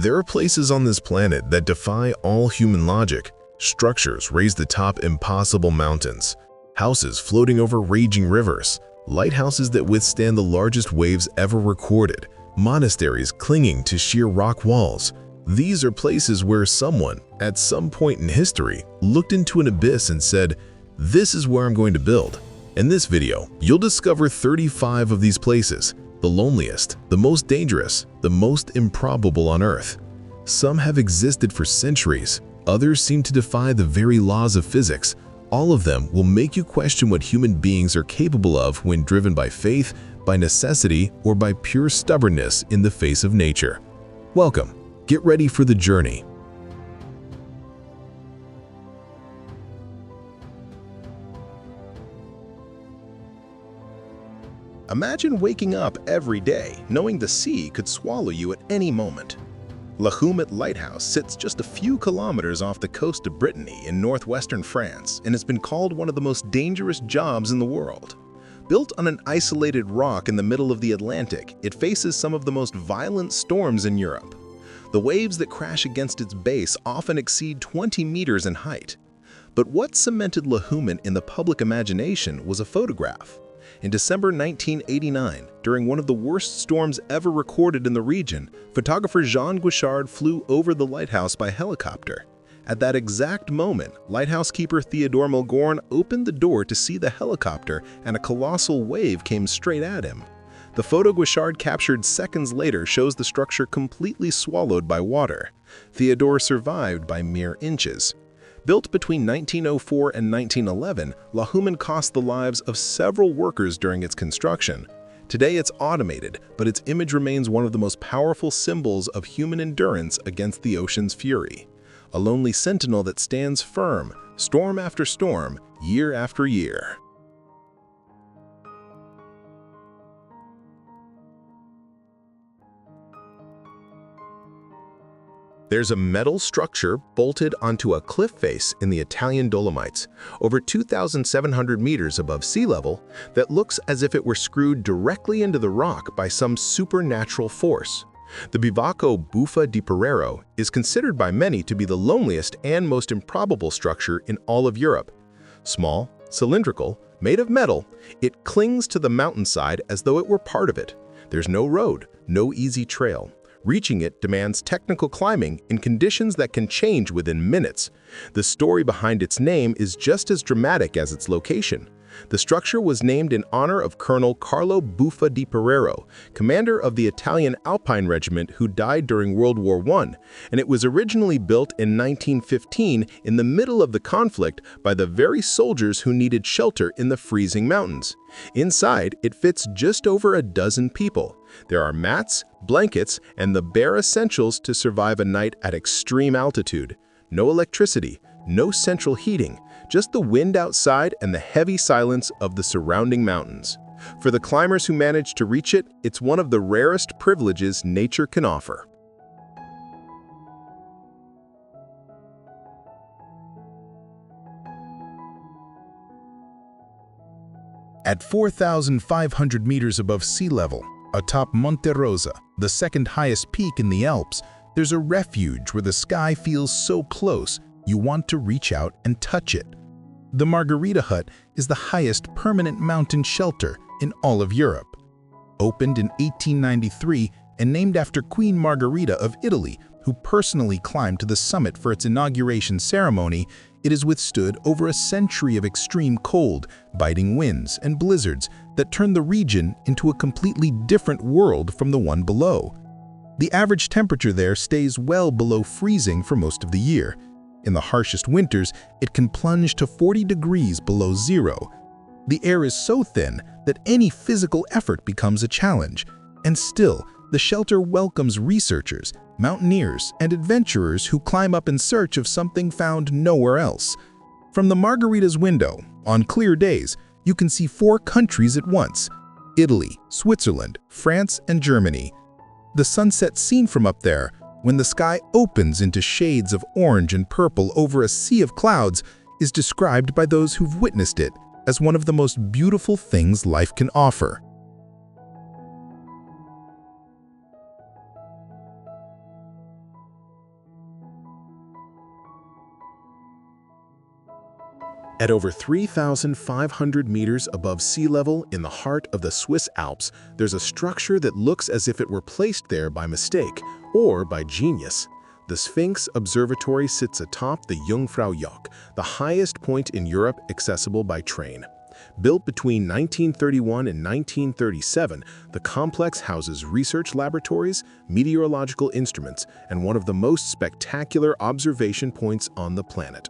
There are places on this planet that defy all human logic. Structures raised atop impossible mountains, houses floating over raging rivers, lighthouses that withstand the largest waves ever recorded, monasteries clinging to sheer rock walls. These are places where someone, at some point in history, looked into an abyss and said, "This is where I'm going to build." In this video, you'll discover 35 of these places, the loneliest, the most dangerous, the most improbable on Earth. Some have existed for centuries, others seem to defy the very laws of physics. All of them will make you question what human beings are capable of when driven by faith, by necessity, or by pure stubbornness in the face of nature. Welcome. Get ready for the journey. Imagine waking up every day knowing the sea could swallow you at any moment. Jument Lighthouse sits just a few kilometers off the coast of Brittany in northwestern France and has been called one of the most dangerous jobs in the world. Built on an isolated rock in the middle of the Atlantic, it faces some of the most violent storms in Europe. The waves that crash against its base often exceed 20 meters in height. But what cemented Jument in the public imagination was a photograph. In December 1989, during one of the worst storms ever recorded in the region, photographer Jean Guichard flew over the lighthouse by helicopter. At that exact moment, lighthouse keeper Theodore Milgorn opened the door to see the helicopter, and a colossal wave came straight at him. The photo Guichard captured seconds later shows the structure completely swallowed by water. Theodore survived by mere inches. Built between 1904 and 1911, Jument cost the lives of several workers during its construction. Today it's automated, but its image remains one of the most powerful symbols of human endurance against the ocean's fury. A lonely sentinel that stands firm, storm after storm, year after year. There's a metal structure bolted onto a cliff face in the Italian Dolomites, over 2,700 meters above sea level, that looks as if it were screwed directly into the rock by some supernatural force. The Bivacco Buffa di Perero is considered by many to be the loneliest and most improbable structure in all of Europe. Small, cylindrical, made of metal, it clings to the mountainside as though it were part of it. There's no road, no easy trail. Reaching it demands technical climbing in conditions that can change within minutes. The story behind its name is just as dramatic as its location. The structure was named in honor of Colonel Carlo Buffa di Perero, commander of the Italian Alpine Regiment who died during World War I, and it was originally built in 1915 in the middle of the conflict by the very soldiers who needed shelter in the freezing mountains. Inside, it fits just over a dozen people. There are mats, blankets, and the bare essentials to survive a night at extreme altitude. No electricity, no central heating, just the wind outside and the heavy silence of the surrounding mountains. For the climbers who manage to reach it, it's one of the rarest privileges nature can offer. At 4,500 meters above sea level, atop Monte Rosa, the second highest peak in the Alps, there's a refuge where the sky feels so close you want to reach out and touch it. The Margherita Hut is the highest permanent mountain shelter in all of Europe. Opened in 1893 and named after Queen Margherita of Italy, who personally climbed to the summit for its inauguration ceremony, it has withstood over a century of extreme cold, biting winds, and blizzards that turned the region into a completely different world from the one below. The average temperature there stays well below freezing for most of the year. In the harshest winters, it can plunge to 40 degrees below zero. The air is so thin that any physical effort becomes a challenge, and still, the shelter welcomes researchers, mountaineers, and adventurers who climb up in search of something found nowhere else. From the Margherita's window, on clear days, you can see 4 countries at once: Italy, Switzerland, France, and Germany. The sunset seen from up there, when the sky opens into shades of orange and purple over a sea of clouds, is described by those who've witnessed it as one of the most beautiful things life can offer. At over 3,500 meters above sea level in the heart of the Swiss Alps, there's a structure that looks as if it were placed there by mistake or by genius. The Sphinx Observatory sits atop the Jungfraujoch, the highest point in Europe accessible by train. Built between 1931 and 1937, the complex houses research laboratories, meteorological instruments, and one of the most spectacular observation points on the planet.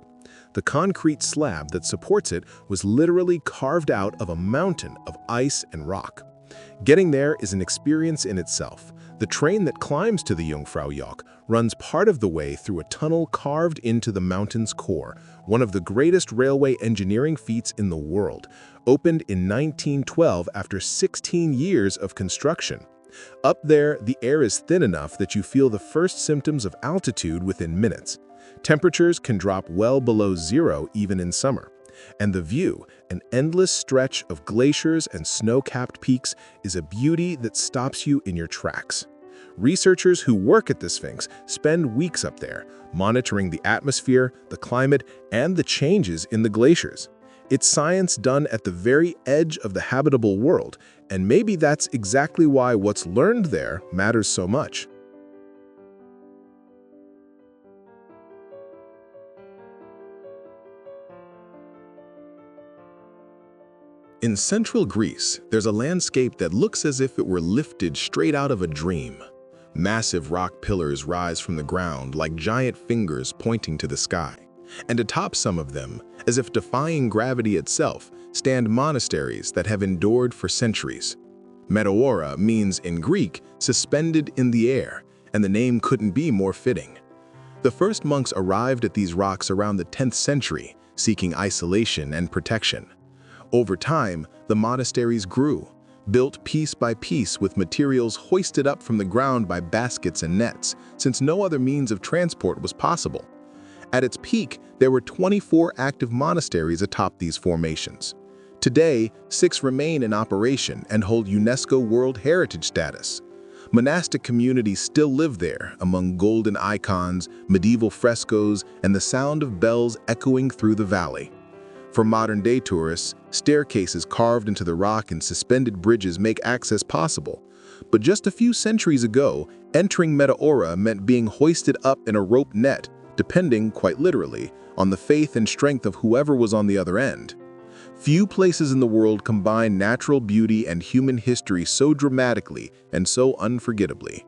The concrete slab that supports it was literally carved out of a mountain of ice and rock. Getting there is an experience in itself. The train that climbs to the Jungfraujoch runs part of the way through a tunnel carved into the mountain's core, one of the greatest railway engineering feats in the world, opened in 1912 after 16 years of construction. Up there, the air is thin enough that you feel the first symptoms of altitude within minutes. Temperatures can drop well below zero even in summer. And the view, an endless stretch of glaciers and snow-capped peaks, is a beauty that stops you in your tracks. Researchers who work at the Sphinx spend weeks up there, monitoring the atmosphere, the climate, and the changes in the glaciers. It's science done at the very edge of the habitable world, and maybe that's exactly why what's learned there matters so much. In central Greece, there's a landscape that looks as if it were lifted straight out of a dream. Massive rock pillars rise from the ground like giant fingers pointing to the sky. And atop some of them, as if defying gravity itself, stand monasteries that have endured for centuries. Meteora means, in Greek, suspended in the air, and the name couldn't be more fitting. The first monks arrived at these rocks around the 10th century, seeking isolation and protection. Over time, the monasteries grew, built piece by piece with materials hoisted up from the ground by baskets and nets, since no other means of transport was possible. At its peak, there were 24 active monasteries atop these formations. Today, 6 remain in operation and hold UNESCO World Heritage status. Monastic communities still live there, among golden icons, medieval frescoes, and the sound of bells echoing through the valley. For modern-day tourists, staircases carved into the rock and suspended bridges make access possible. But just a few centuries ago, entering Meteora meant being hoisted up in a rope net, depending, quite literally, on the faith and strength of whoever was on the other end. Few places in the world combine natural beauty and human history so dramatically and so unforgettably.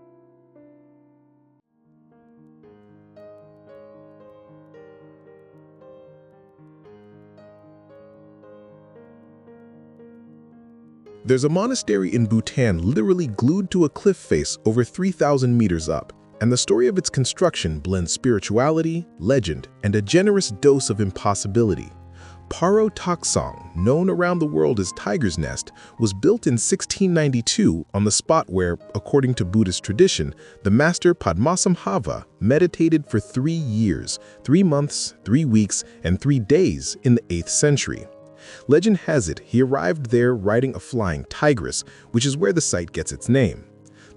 There's a monastery in Bhutan literally glued to a cliff face over 3,000 meters up, and the story of its construction blends spirituality, legend, and a generous dose of impossibility. Paro Taksong, known around the world as Tiger's Nest, was built in 1692 on the spot where, according to Buddhist tradition, the master Padmasambhava meditated for 3 years, 3 months, 3 weeks, and 3 days in the 8th century. Legend has it he arrived there riding a flying tigress, which is where the site gets its name.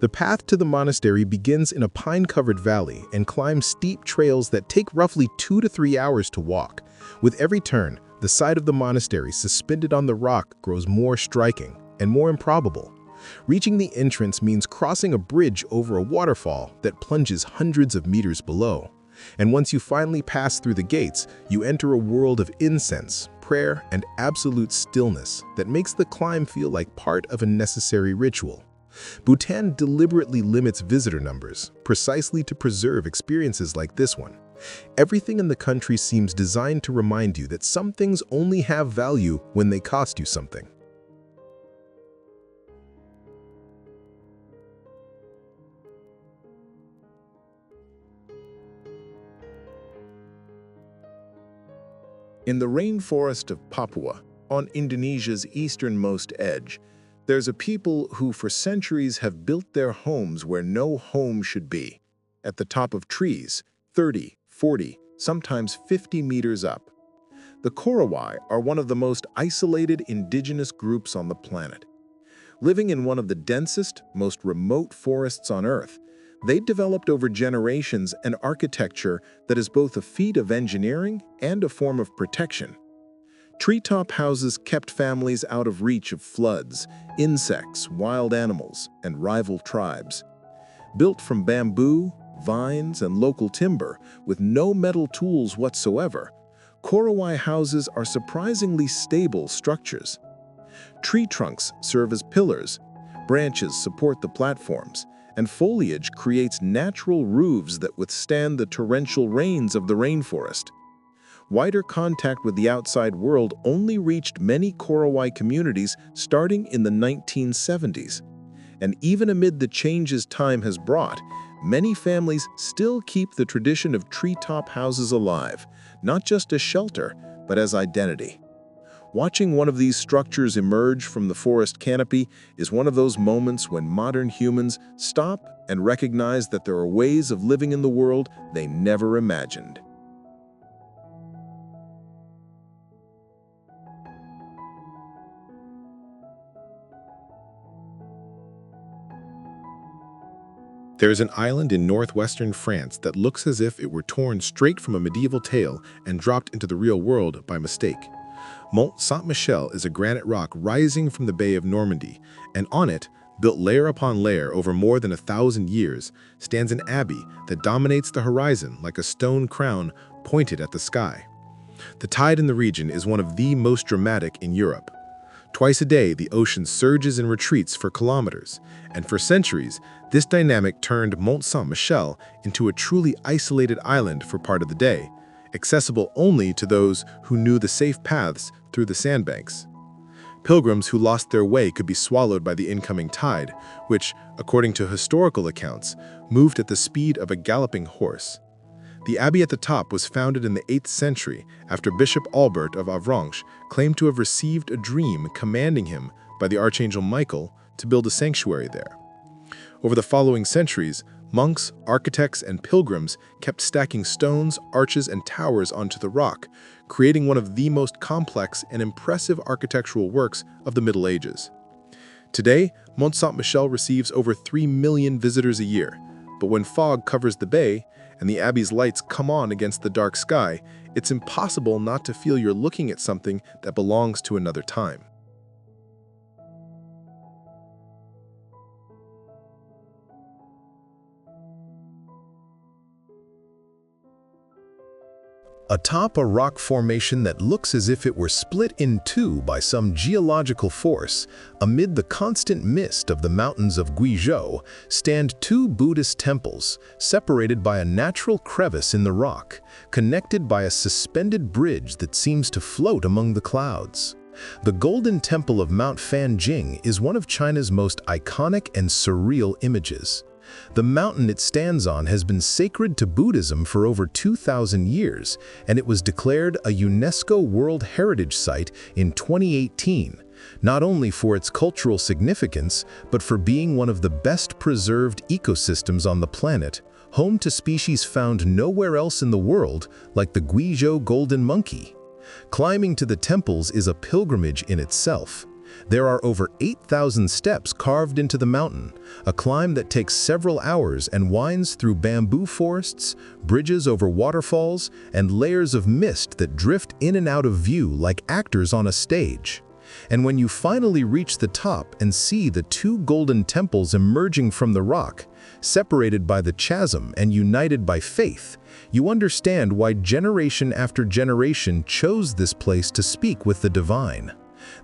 The path to the monastery begins in a pine-covered valley and climbs steep trails that take roughly 2 to 3 hours to walk. With every turn, the site of the monastery suspended on the rock grows more striking and more improbable. Reaching the entrance means crossing a bridge over a waterfall that plunges hundreds of meters below. And once you finally pass through the gates, you enter a world of incense, prayer, and absolute stillness that makes the climb feel like part of a necessary ritual. Bhutan deliberately limits visitor numbers, precisely to preserve experiences like this one. Everything in the country seems designed to remind you that some things only have value when they cost you something. In the rainforest of Papua, on Indonesia's easternmost edge, there's a people who for centuries have built their homes where no home should be, at the top of trees, 30, 40, sometimes 50 meters up. The Korowai are one of the most isolated indigenous groups on the planet. Living in one of the densest, most remote forests on Earth, they developed over generations an architecture that is both a feat of engineering and a form of protection. Treetop houses kept families out of reach of floods, insects, wild animals, and rival tribes. Built from bamboo, vines, and local timber, with no metal tools whatsoever, Korowai houses are surprisingly stable structures. Tree trunks serve as pillars, branches support the platforms, and foliage creates natural roofs that withstand the torrential rains of the rainforest. Wider contact with the outside world only reached many Korowai communities starting in the 1970s. And even amid the changes time has brought, many families still keep the tradition of treetop houses alive, not just as shelter, but as identity. Watching one of these structures emerge from the forest canopy is one of those moments when modern humans stop and recognize that there are ways of living in the world they never imagined. There is an island in northwestern France that looks as if it were torn straight from a medieval tale and dropped into the real world by mistake. Mont Saint-Michel is a granite rock rising from the Bay of Normandy, and on it, built layer upon layer over more than 1,000 years, stands an abbey that dominates the horizon like a stone crown pointed at the sky. The tide in the region is one of the most dramatic in Europe. Twice a day, the ocean surges and retreats for kilometers, and for centuries, this dynamic turned Mont Saint-Michel into a truly isolated island for part of the day, accessible only to those who knew the safe paths through the sandbanks. Pilgrims who lost their way could be swallowed by the incoming tide, which, according to historical accounts, moved at the speed of a galloping horse. The abbey at the top was founded in the 8th century after Bishop Albert of Avranches claimed to have received a dream commanding him by the Archangel Michael to build a sanctuary there. Over the following centuries, monks, architects, and pilgrims kept stacking stones, arches, and towers onto the rock, creating one of the most complex and impressive architectural works of the Middle Ages. Today, Mont Saint-Michel receives over 3 million visitors a year, but when fog covers the bay and the abbey's lights come on against the dark sky, it's impossible not to feel you're looking at something that belongs to another time. Atop a rock formation that looks as if it were split in two by some geological force, amid the constant mist of the mountains of Guizhou, stand two Buddhist temples, separated by a natural crevice in the rock, connected by a suspended bridge that seems to float among the clouds. The Golden Temple of Mount Fanjing is one of China's most iconic and surreal images. The mountain it stands on has been sacred to Buddhism for over 2,000 years, and it was declared a UNESCO World Heritage Site in 2018, not only for its cultural significance, but for being one of the best preserved ecosystems on the planet, home to species found nowhere else in the world, like the Guizhou golden monkey. Climbing to the temples is a pilgrimage in itself. There are over 8,000 steps carved into the mountain, a climb that takes several hours and winds through bamboo forests, bridges over waterfalls, and layers of mist that drift in and out of view like actors on a stage. And when you finally reach the top and see the two golden temples emerging from the rock, separated by the chasm and united by faith, you understand why generation after generation chose this place to speak with the divine.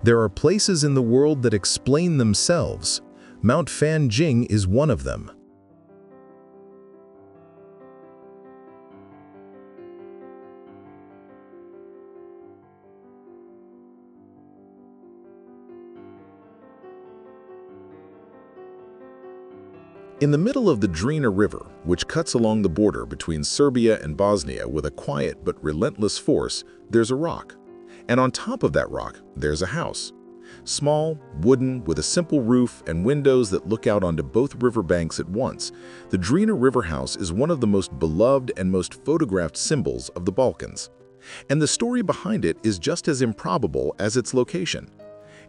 There are places in the world that explain themselves. Mount Fanjing is one of them. In the middle of the Drina River, which cuts along the border between Serbia and Bosnia with a quiet but relentless force, there's a rock. And on top of that rock, there's a house. Small, wooden, with a simple roof and windows that look out onto both riverbanks at once, the Drina River House is one of the most beloved and most photographed symbols of the Balkans. And the story behind it is just as improbable as its location.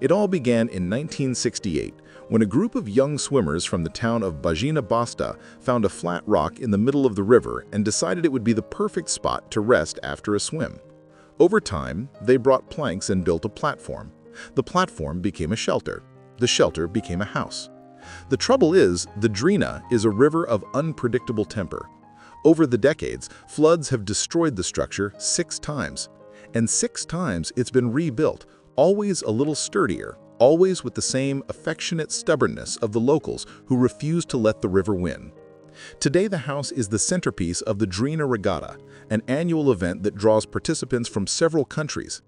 It all began in 1968, when a group of young swimmers from the town of Bajina Basta found a flat rock in the middle of the river and decided it would be the perfect spot to rest after a swim. Over time, they brought planks and built a platform. The platform became a shelter. The shelter became a house. The trouble is, the Drina is a river of unpredictable temper. Over the decades, floods have destroyed the structure 6 times. And 6 times it's been rebuilt, always a little sturdier, always with the same affectionate stubbornness of the locals who refuse to let the river win. Today, the house is the centerpiece of the Drina Regatta, an annual event that draws participants from several countries.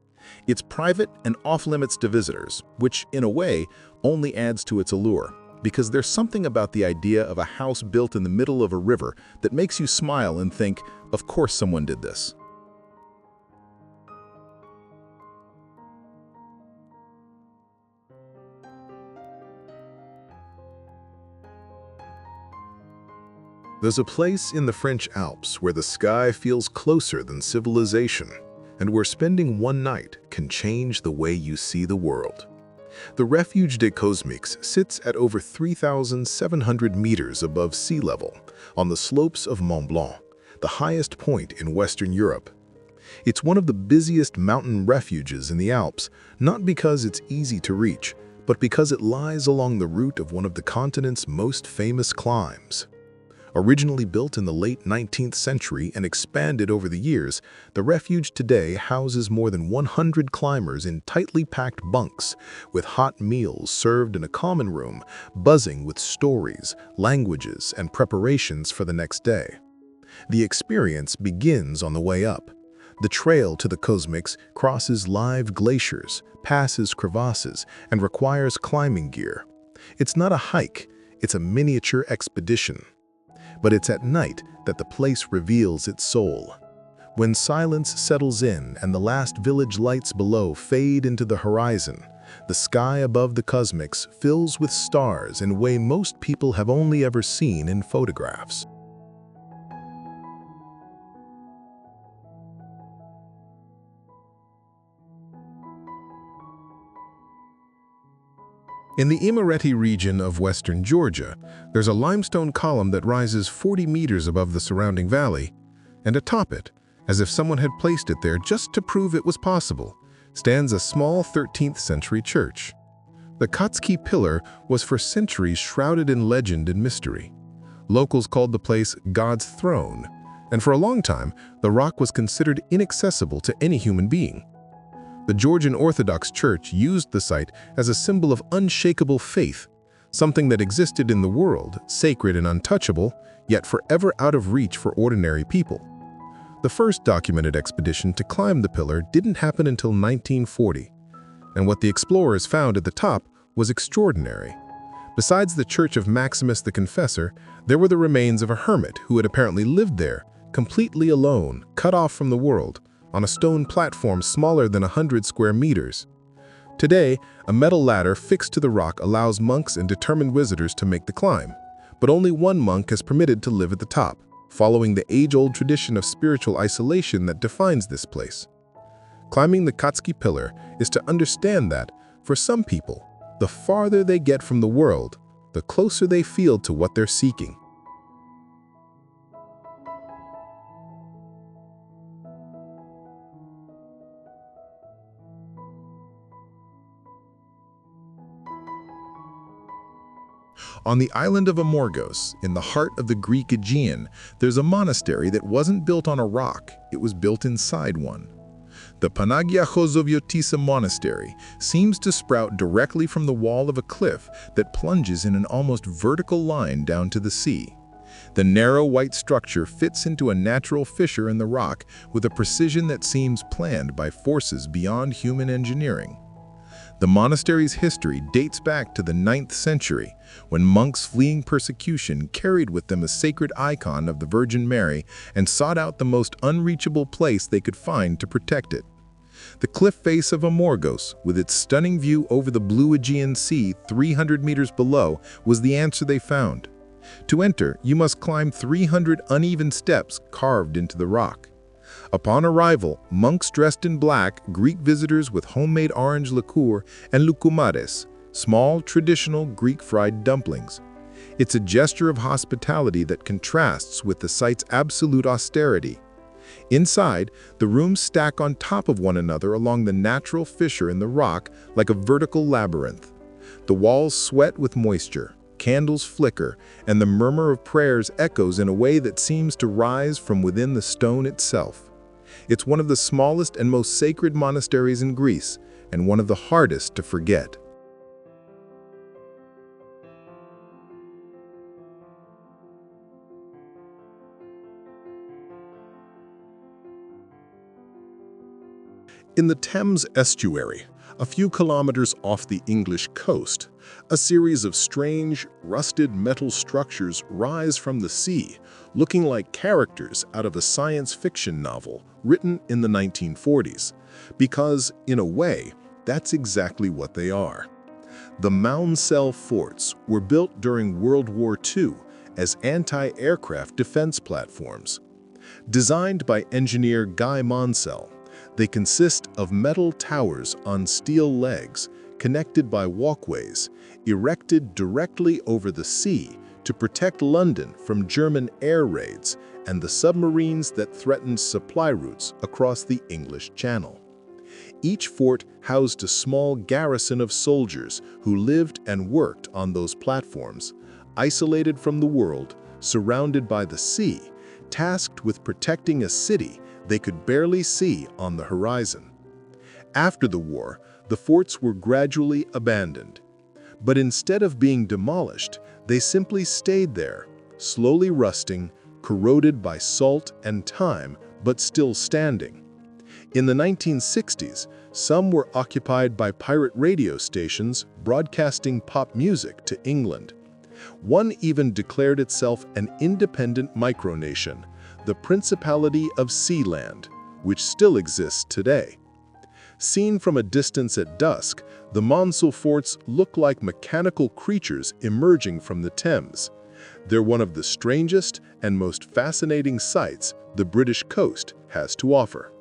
It's private and off-limits to visitors, which, in a way, only adds to its allure, because there's something about the idea of a house built in the middle of a river that makes you smile and think, of course someone did this. There's a place in the French Alps where the sky feels closer than civilization, and where spending one night can change the way you see the world. The Refuge des Cosmiques sits at over 3,700 meters above sea level on the slopes of Mont Blanc, the highest point in Western Europe. It's one of the busiest mountain refuges in the Alps, not because it's easy to reach, but because it lies along the route of one of the continent's most famous climbs. Originally built in the late 19th century and expanded over the years, the refuge today houses more than 100 climbers in tightly packed bunks, with hot meals served in a common room, buzzing with stories, languages, and preparations for the next day. The experience begins on the way up. The trail to the Cosmiques crosses live glaciers, passes crevasses, and requires climbing gear. It's not a hike, it's a miniature expedition. But it's at night that the place reveals its soul. When silence settles in and the last village lights below fade into the horizon, the sky above the Cosmiques fills with stars in a way most people have only ever seen in photographs. In the Imereti region of western Georgia, there's a limestone column that rises 40 meters above the surrounding valley, and atop it, as if someone had placed it there just to prove it was possible, stands a small 13th century church. The Katski pillar was for centuries shrouded in legend and mystery. Locals called the place God's throne, and for a long time, the rock was considered inaccessible to any human being. The Georgian Orthodox Church used the site as a symbol of unshakable faith, something that existed in the world, sacred and untouchable, yet forever out of reach for ordinary people. The first documented expedition to climb the pillar didn't happen until 1940, and what the explorers found at the top was extraordinary. Besides the Church of Maximus the Confessor, there were the remains of a hermit who had apparently lived there, completely alone, cut off from the world, on a stone platform smaller than 100 square meters. Today, a metal ladder fixed to the rock allows monks and determined visitors to make the climb, but only one monk is permitted to live at the top, following the age-old tradition of spiritual isolation that defines this place. Climbing the Katski pillar is to understand that, for some people, the farther they get from the world, the closer they feel to what they're seeking. On the island of Amorgos, in the heart of the Greek Aegean, there's a monastery that wasn't built on a rock, it was built inside one. The Panagia Chozoviotissa monastery seems to sprout directly from the wall of a cliff that plunges in an almost vertical line down to the sea. The narrow white structure fits into a natural fissure in the rock with a precision that seems planned by forces beyond human engineering. The monastery's history dates back to the 9th century, when monks fleeing persecution carried with them a sacred icon of the Virgin Mary and sought out the most unreachable place they could find to protect it. The cliff face of Amorgos, with its stunning view over the blue Aegean Sea 300 meters below, was the answer they found. To enter, you must climb 300 uneven steps carved into the rock. Upon arrival, monks dressed in black greet visitors with homemade orange liqueur and lukumares, small, traditional Greek fried dumplings. It's a gesture of hospitality that contrasts with the site's absolute austerity. Inside, the rooms stack on top of one another along the natural fissure in the rock like a vertical labyrinth. The walls sweat with moisture, candles flicker, and the murmur of prayers echoes in a way that seems to rise from within the stone itself. It's one of the smallest and most sacred monasteries in Greece, and one of the hardest to forget. In the Thames estuary, a few kilometers off the English coast, a series of strange, rusted metal structures rise from the sea, looking like characters out of a science fiction novel written in the 1940s, because, in a way, that's exactly what they are. The mound-cell forts were built during World War II as anti-aircraft defense platforms. Designed by engineer Guy Maunsell, they consist of metal towers on steel legs, connected by walkways, erected directly over the sea to protect London from German air raids and the submarines that threatened supply routes across the English Channel. Each fort housed a small garrison of soldiers who lived and worked on those platforms, isolated from the world, surrounded by the sea, tasked with protecting a city they could barely see on the horizon. After the war, the forts were gradually abandoned. But instead of being demolished, they simply stayed there, slowly rusting, corroded by salt and time, but still standing. In the 1960s, some were occupied by pirate radio stations broadcasting pop music to England. One even declared itself an independent micronation, the Principality of Sealand, which still exists today. Seen from a distance at dusk, the Maunsell forts look like mechanical creatures emerging from the Thames. They're one of the strangest and most fascinating sights the British coast has to offer.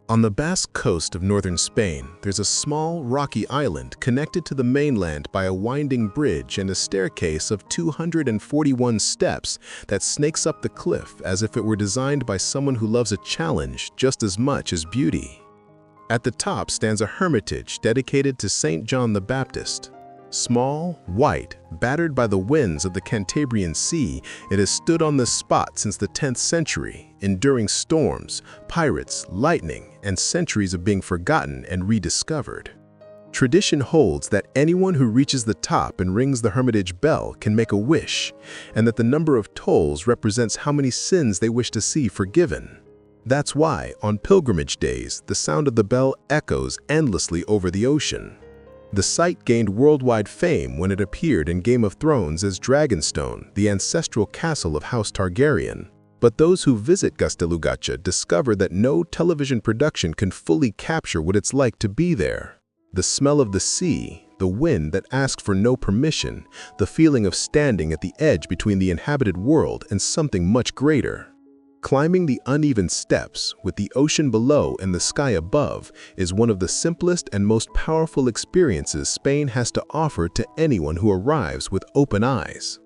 On the Basque coast of northern Spain, there's a small, rocky island connected to the mainland by a winding bridge and a staircase of 241 steps that snakes up the cliff as if it were designed by someone who loves a challenge just as much as beauty. At the top stands a hermitage dedicated to St. John the Baptist. Small, white, battered by the winds of the Cantabrian Sea, it has stood on this spot since the 10th century, enduring storms, pirates, lightning, and centuries of being forgotten and rediscovered. Tradition holds that anyone who reaches the top and rings the hermitage bell can make a wish, and that the number of tolls represents how many sins they wish to see forgiven. That's why, on pilgrimage days, the sound of the bell echoes endlessly over the ocean. The site gained worldwide fame when it appeared in Game of Thrones as Dragonstone, the ancestral castle of House Targaryen. But those who visit Gaztelugatxe discover that no television production can fully capture what it's like to be there. The smell of the sea, the wind that asks for no permission, the feeling of standing at the edge between the inhabited world and something much greater. Climbing the uneven steps, with the ocean below and the sky above, is one of the simplest and most powerful experiences Spain has to offer to anyone who arrives with open eyes.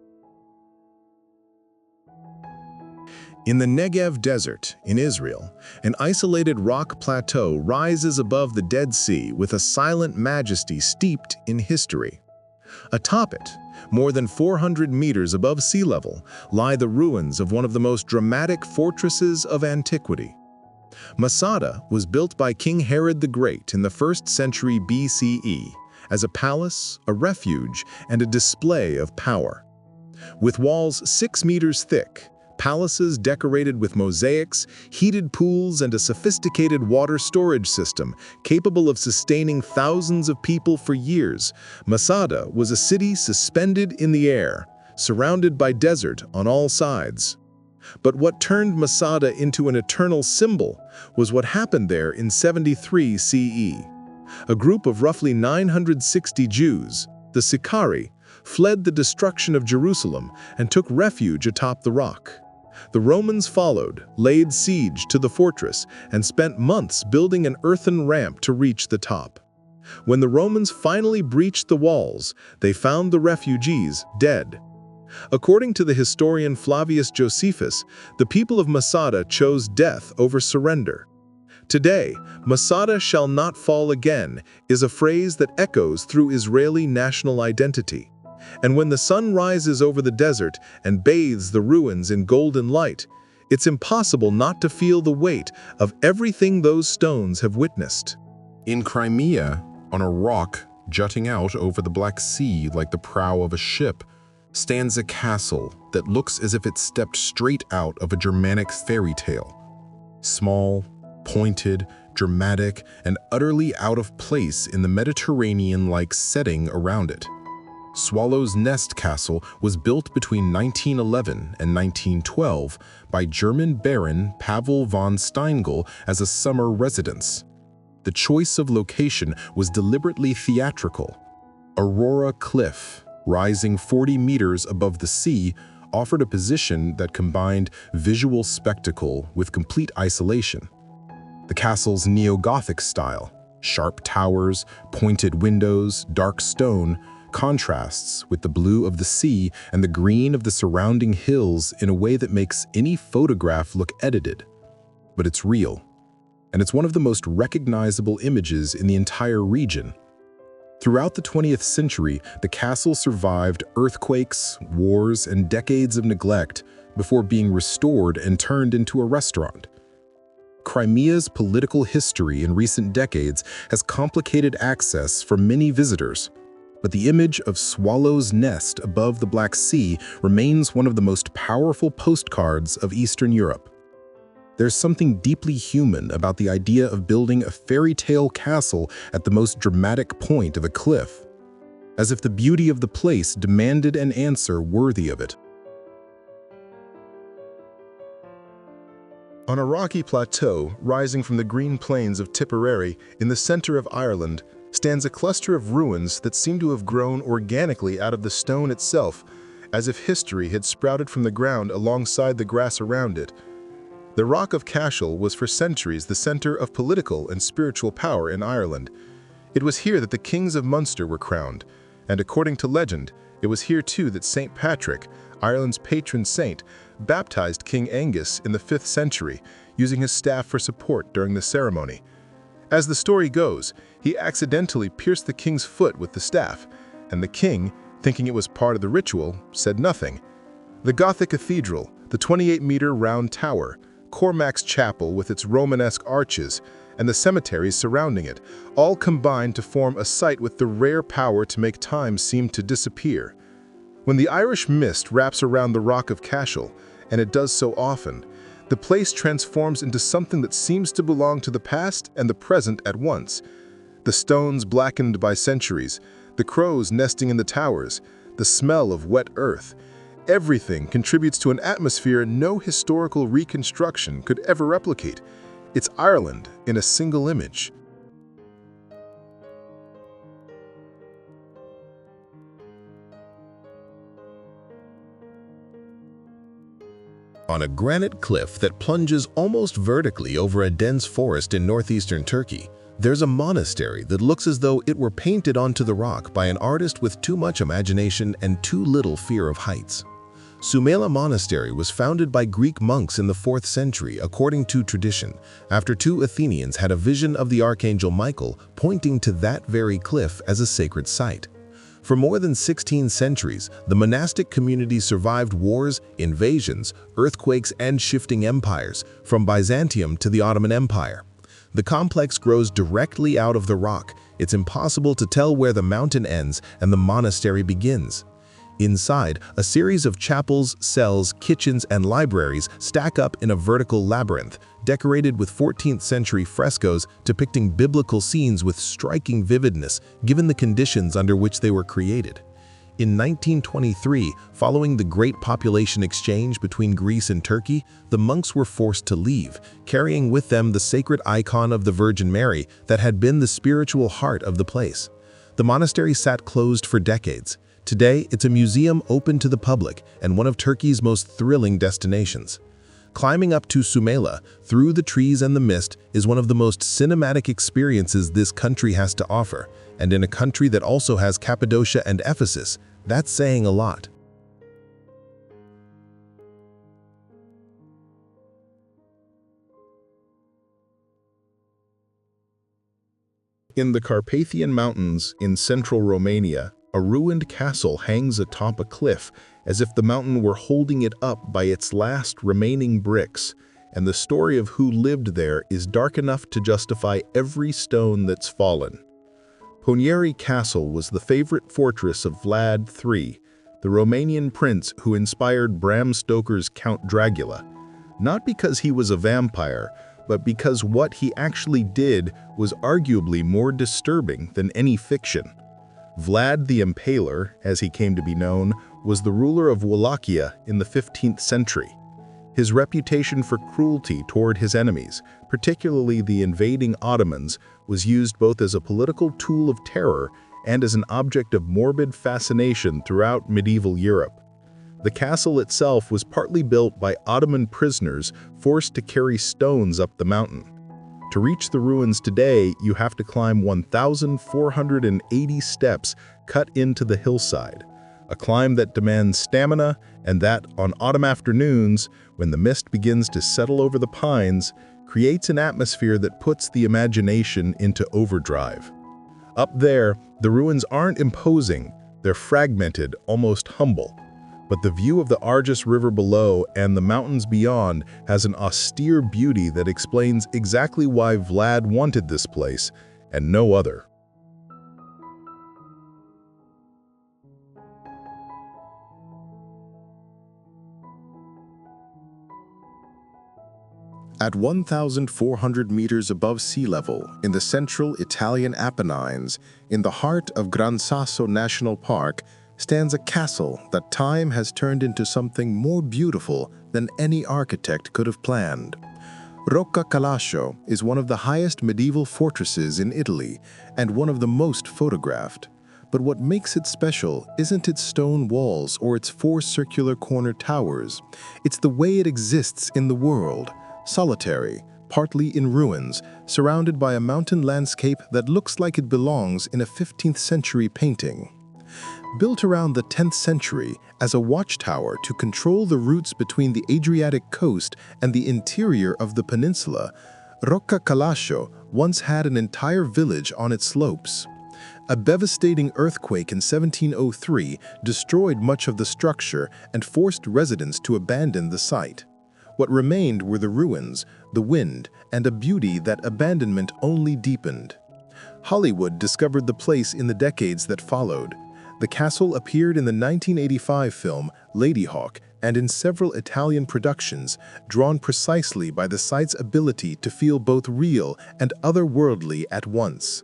In the Negev Desert, in Israel, an isolated rock plateau rises above the Dead Sea with a silent majesty steeped in history. Atop it, more than 400 meters above sea level, lie the ruins of one of the most dramatic fortresses of antiquity. Masada was built by King Herod the Great in the 1st century BCE as a palace, a refuge, and a display of power. With walls 6 meters thick, palaces decorated with mosaics, heated pools, and a sophisticated water storage system capable of sustaining thousands of people for years, Masada was a city suspended in the air, surrounded by desert on all sides. But what turned Masada into an eternal symbol was what happened there in 73 CE. A group of roughly 960 Jews, the Sicarii, fled the destruction of Jerusalem and took refuge atop the rock. The Romans followed, laid siege to the fortress, and spent months building an earthen ramp to reach the top. When the Romans finally breached the walls, they found the refugees dead. According to the historian Flavius Josephus, the people of Masada chose death over surrender. Today, Masada shall not fall again is a phrase that echoes through Israeli national identity. And when the sun rises over the desert and bathes the ruins in golden light, it's impossible not to feel the weight of everything those stones have witnessed. In Crimea, on a rock jutting out over the Black Sea like the prow of a ship, stands a castle that looks as if it stepped straight out of a Germanic fairy tale. Small, pointed, dramatic, and utterly out of place in the Mediterranean-like setting around it. Swallow's Nest Castle was built between 1911 and 1912 by German Baron Pavel von Steingl as a summer residence. The choice of location was deliberately theatrical. Aurora Cliff, rising 40 meters above the sea, offered a position that combined visual spectacle with complete isolation. The castle's neo-Gothic style, sharp towers, pointed windows, dark stone, contrasts with the blue of the sea and the green of the surrounding hills in a way that makes any photograph look edited. But it's real, and it's one of the most recognizable images in the entire region. Throughout the 20th century, the castle survived earthquakes, wars, and decades of neglect before being restored and turned into a restaurant. Crimea's political history in recent decades has complicated access for many visitors, but the image of Swallow's Nest above the Black Sea remains one of the most powerful postcards of Eastern Europe. There's something deeply human about the idea of building a fairy tale castle at the most dramatic point of a cliff, as if the beauty of the place demanded an answer worthy of it. On a rocky plateau rising from the green plains of Tipperary in the center of Ireland stands a cluster of ruins that seem to have grown organically out of the stone itself, as if history had sprouted from the ground alongside the grass around it. The Rock of Cashel was for centuries the center of political and spiritual power in Ireland. It was here that the kings of Munster were crowned, and according to legend, it was here too that St. Patrick, Ireland's patron saint, baptized King Angus in the 5th century, using his staff for support during the ceremony. As the story goes, he accidentally pierced the king's foot with the staff, and the king, thinking it was part of the ritual, said nothing. The Gothic cathedral, the 28-meter round tower, Cormac's chapel with its Romanesque arches, and the cemeteries surrounding it, all combine to form a site with the rare power to make time seem to disappear. When the Irish mist wraps around the Rock of Cashel, and it does so often, the place transforms into something that seems to belong to the past and the present at once. The stones blackened by centuries, the crows nesting in the towers, the smell of wet earth, everything contributes to an atmosphere no historical reconstruction could ever replicate. It's Ireland in a single image. On a granite cliff that plunges almost vertically over a dense forest in northeastern Turkey, there's a monastery that looks as though it were painted onto the rock by an artist with too much imagination and too little fear of heights. Saint-Michel Monastery was founded by Greek monks in the 4th century according to tradition, after 2 Athenians had a vision of the archangel Michael pointing to that very cliff as a sacred site. For more than 16 centuries, the monastic community survived wars, invasions, earthquakes, and shifting empires, from Byzantium to the Ottoman Empire. The complex grows directly out of the rock. It's impossible to tell where the mountain ends and the monastery begins. Inside, a series of chapels, cells, kitchens, and libraries stack up in a vertical labyrinth, decorated with 14th century frescoes depicting biblical scenes with striking vividness given the conditions under which they were created. In 1923, following the Great Population Exchange between Greece and Turkey, the monks were forced to leave, carrying with them the sacred icon of the Virgin Mary that had been the spiritual heart of the place. The monastery sat closed for decades. Today, it's a museum open to the public and one of Turkey's most thrilling destinations. Climbing up to Saint-Michel through the trees and the mist is one of the most cinematic experiences this country has to offer, and in a country that also has Cappadocia and Ephesus, that's saying a lot. In the Carpathian Mountains in central Romania, a ruined castle hangs atop a cliff as if the mountain were holding it up by its last remaining bricks, and the story of who lived there is dark enough to justify every stone that's fallen. Ponieri Castle was the favorite fortress of Vlad III, the Romanian prince who inspired Bram Stoker's Count Dracula, not because he was a vampire, but because what he actually did was arguably more disturbing than any fiction. Vlad the Impaler, as he came to be known, was the ruler of Wallachia in the 15th century. His reputation for cruelty toward his enemies, particularly the invading Ottomans, was used both as a political tool of terror and as an object of morbid fascination throughout medieval Europe. The castle itself was partly built by Ottoman prisoners forced to carry stones up the mountain. To reach the ruins today, you have to climb 1,480 steps cut into the hillside, a climb that demands stamina and that, on autumn afternoons, when the mist begins to settle over the pines, creates an atmosphere that puts the imagination into overdrive. Up there, the ruins aren't imposing, they're fragmented, almost humble. But the view of the Argeș River below and the mountains beyond has an austere beauty that explains exactly why Vlad wanted this place and no other. At 1,400 meters above sea level, in the central Italian Apennines, in the heart of Gran Sasso National Park, stands a castle that time has turned into something more beautiful than any architect could have planned. Rocca Calascio is one of the highest medieval fortresses in Italy and one of the most photographed. But what makes it special isn't its stone walls or its four circular corner towers. It's the way it exists in the world, solitary, partly in ruins, surrounded by a mountain landscape that looks like it belongs in a 15th century painting. Built around the 10th century as a watchtower to control the routes between the Adriatic coast and the interior of the peninsula, Rocca Calascio once had an entire village on its slopes. A devastating earthquake in 1703 destroyed much of the structure and forced residents to abandon the site. What remained were the ruins, the wind, and a beauty that abandonment only deepened. Hollywood discovered the place in the decades that followed. The castle appeared in the 1985 film Ladyhawke and in several Italian productions, drawn precisely by the site's ability to feel both real and otherworldly at once.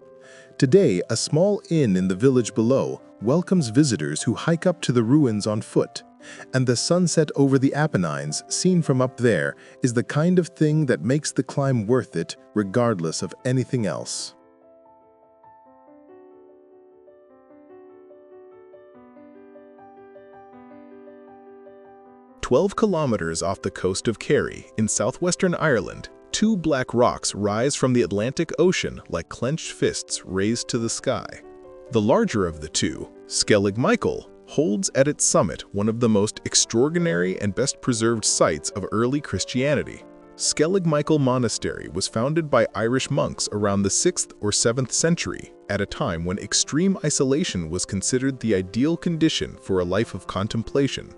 Today, a small inn in the village below welcomes visitors who hike up to the ruins on foot, and the sunset over the Apennines, seen from up there, is the kind of thing that makes the climb worth it regardless of anything else. 12 kilometers off the coast of Kerry, in southwestern Ireland, two black rocks rise from the Atlantic Ocean like clenched fists raised to the sky. The larger of the two, Skellig Michael, holds at its summit one of the most extraordinary and best-preserved sites of early Christianity. Skellig Michael Monastery was founded by Irish monks around the 6th or 7th century, at a time when extreme isolation was considered the ideal condition for a life of contemplation.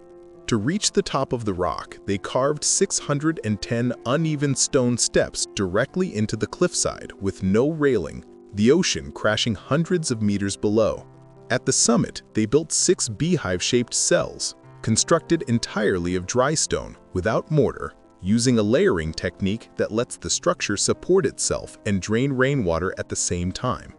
To reach the top of the rock, they carved 610 uneven stone steps directly into the cliffside with no railing, the ocean crashing hundreds of meters below. At the summit, they built 6 beehive-shaped cells, constructed entirely of dry stone without mortar, using a layering technique that lets the structure support itself and drain rainwater at the same time.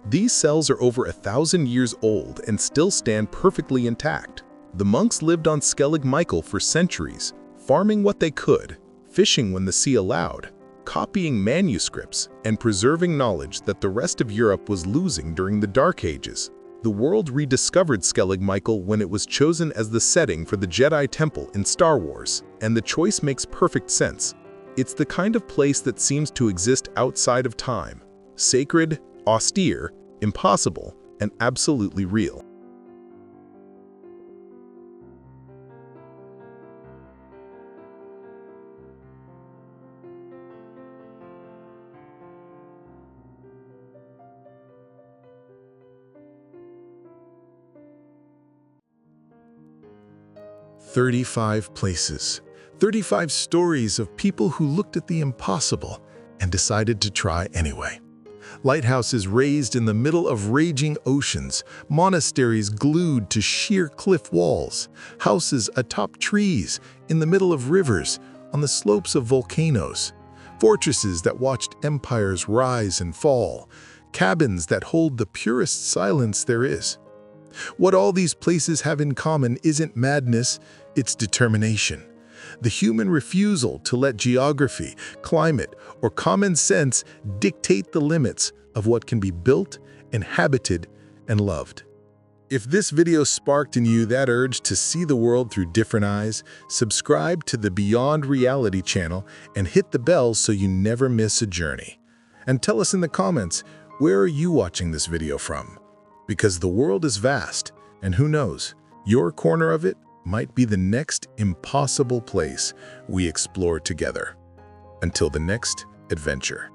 These cells are over 1,000 years old and still stand perfectly intact. The monks lived on Skellig Michael for centuries, farming what they could, fishing when the sea allowed, copying manuscripts, and preserving knowledge that the rest of Europe was losing during the Dark Ages. The world rediscovered Skellig Michael when it was chosen as the setting for the Jedi Temple in Star Wars, and the choice makes perfect sense. It's the kind of place that seems to exist outside of time, sacred, austere, impossible, and absolutely real. 35 places, 35 stories of people who looked at the impossible and decided to try anyway. Lighthouses raised in the middle of raging oceans, monasteries glued to sheer cliff walls, houses atop trees, in the middle of rivers, on the slopes of volcanoes, fortresses that watched empires rise and fall, cabins that hold the purest silence there is. What all these places have in common isn't madness, it's determination. The human refusal to let geography, climate, or common sense dictate the limits of what can be built, inhabited, and loved. If this video sparked in you that urge to see the world through different eyes, subscribe to the Beyond Reality channel and hit the bell so you never miss a journey. And tell us in the comments, where are you watching this video from? Because the world is vast, and who knows, your corner of it might be the next impossible place we explore together. Until the next adventure.